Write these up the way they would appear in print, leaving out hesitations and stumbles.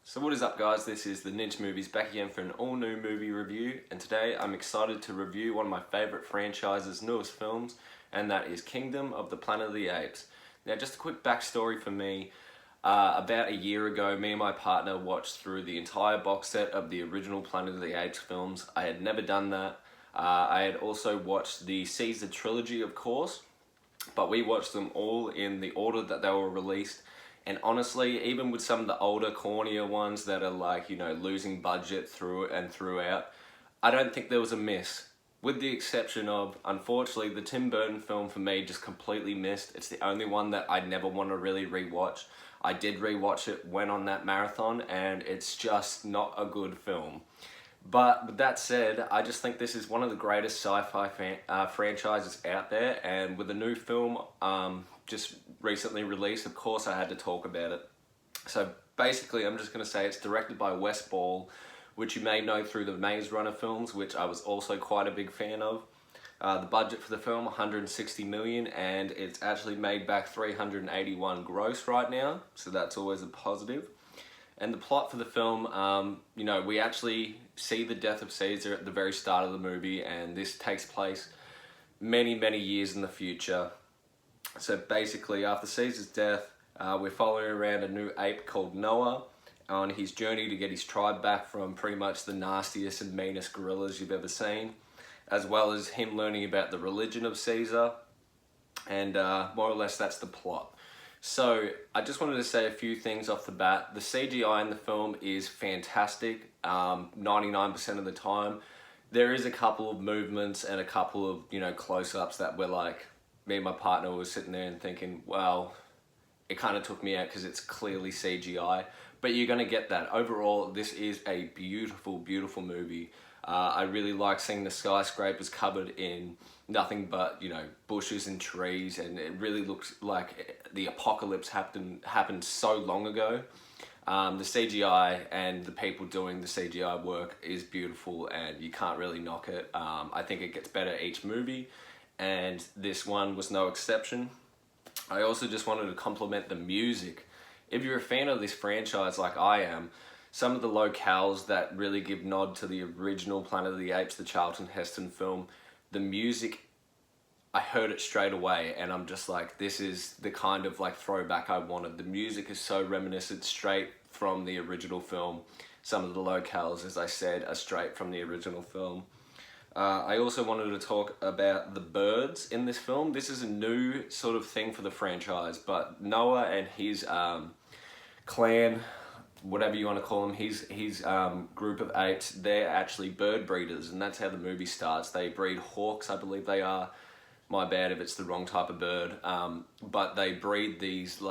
So what is up guys, this is the Ninja Movies back again for an all new movie review, and today I'm excited to review one of my favourite franchises' newest films, and that is Kingdom of the Planet of the Apes. Now just a quick backstory for me, about a year ago me and my partner watched through the entire box set of the original Planet of the Apes films. I had never done that. I had also watched the Caesar trilogy of course, but we watched them all in the order that they were released. And honestly, even with some of the older, cornier ones that are like, losing budget through and throughout, I don't think there was a miss. With the exception of, unfortunately, the Tim Burton film for me just completely missed. It's the only one that I never want to really rewatch. I did rewatch it, went on that marathon, and it's just not a good film. But with that said, I just think this is one of the greatest sci-fi franchises out there, and with a new film just recently released, of course I had to talk about it. So basically I'm just going to say it's directed by Wes Ball, which you may know through the Maze Runner films, which I was also quite a big fan of. The budget for the film, 160 million, and it's actually made back 381 gross right now, so that's always a positive. And the plot for the film, we actually see the death of Caesar at the very start of the movie, and this takes place many, many years in the future. So basically, after Caesar's death, we're following around a new ape called Noah on his journey to get his tribe back from pretty much the nastiest and meanest gorillas you've ever seen, as well as him learning about the religion of Caesar, and more or less that's the plot. So I just wanted to say a few things off the bat. The CGI in the film is fantastic, 99% of the time. There is a couple of movements and a couple of, close-ups that were like, me and my partner was sitting there and thinking, well, it kind of took me out because it's clearly CGI, but you're going to get that. Overall, this is a beautiful, beautiful movie. I really like seeing the skyscrapers covered in nothing but, bushes and trees, and it really looks like the apocalypse happened so long ago. The CGI and the people doing the CGI work is beautiful, and you can't really knock it. I think it gets better each movie, and this one was no exception. I also just wanted to compliment the music. If you're a fan of this franchise like I am, some of the locales that really give nod to the original Planet of the Apes, the Charlton Heston film, the music, I heard it straight away, and I'm just like, this is the kind of throwback I wanted. The music is so reminiscent, straight from the original film. Some of the locales, as I said, are straight from the original film. I also wanted to talk about the birds in this film. This is a new sort of thing for the franchise, but Noah and his clan, whatever you want to call them, his group of apes, they're actually bird breeders, and that's how the movie starts. They breed hawks, I believe they are. My bad if it's the wrong type of bird. But they breed these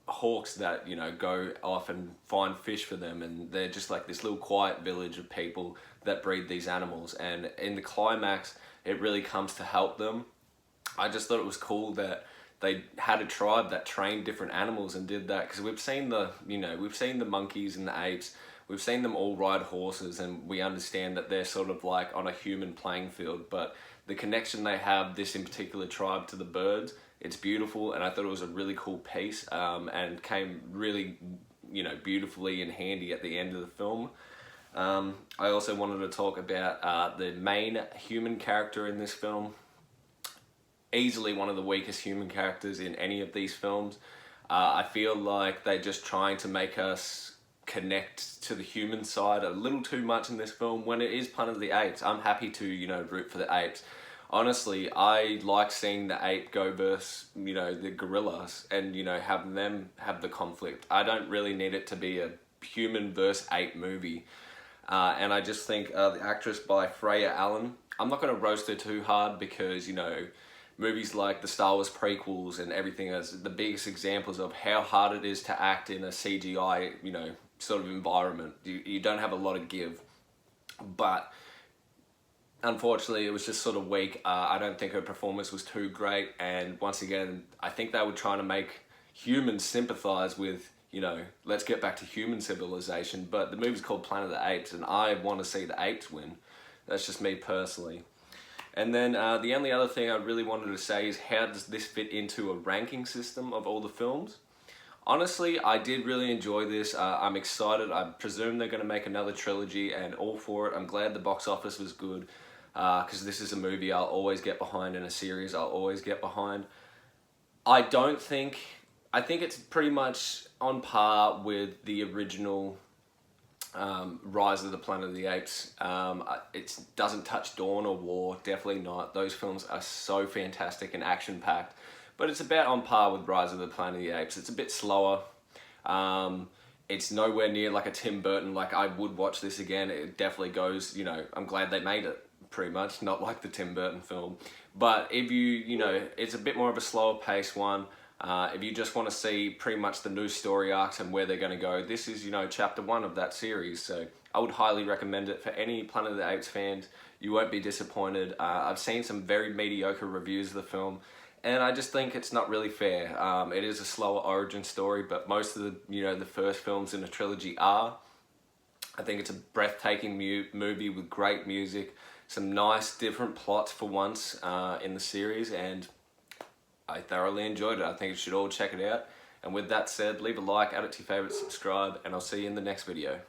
hawks that, go off and find fish for them, and they're just like this little quiet village of people that breed these animals, and in the climax it really comes to help them. I just thought it was cool that they had a tribe that trained different animals and did that, because we've seen the monkeys and the apes, we've seen them all ride horses, and we understand that they're sort of like on a human playing field, but the connection they have, this in particular tribe, to the birds, it's beautiful, and I thought it was a really cool piece, and came really, beautifully and handy at the end of the film. I also wanted to talk about the main human character in this film. Easily one of the weakest human characters in any of these films. I feel like they're just trying to make us connect to the human side a little too much in this film. When it is Planet of the Apes, I'm happy to, root for the apes. Honestly, I like seeing the ape go versus, the gorillas, and, have them have the conflict. I don't really need it to be a human versus ape movie. And I just think the actress by Freya Allen, I'm not going to roast her too hard because, movies like the Star Wars prequels and everything is the biggest examples of how hard it is to act in a CGI, sort of environment. You don't have a lot of give. But unfortunately, it was just sort of weak. I don't think her performance was too great. And once again, I think they were trying to make humans sympathize with, let's get back to human civilization. But the movie's called Planet of the Apes, and I want to see the apes win. That's just me personally. And then the only other thing I really wanted to say is, how does this fit into a ranking system of all the films? Honestly, I did really enjoy this. I'm excited. I presume they're going to make another trilogy, and all for it. I'm glad the box office was good, because this is a movie I'll always get behind, and a series I'll always get behind. I don't think... I think it's pretty much on par with the original Rise of the Planet of the Apes. It doesn't touch Dawn or War, definitely not. Those films are so fantastic and action-packed. But it's about on par with Rise of the Planet of the Apes. It's a bit slower. It's nowhere near like a Tim Burton. Like, I would watch this again. It definitely goes, you know, I'm glad they made it, pretty much. Not like the Tim Burton film. But if you know, it's a bit more of a slower paced one. If you just want to see pretty much the new story arcs and where they're going to go, this is, you know, chapter 1 of that series. So I would highly recommend it for any Planet of the Apes fans. You won't be disappointed. I've seen some very mediocre reviews of the film, and I just think it's not really fair. It is a slower origin story, but most of the, you know, the first films in the trilogy are. I think it's a breathtaking movie with great music, some nice different plots for once in the series, and I thoroughly enjoyed it. I think you should all check it out. And with that said, leave a like, add it to your favorites, subscribe, and I'll see you in the next video.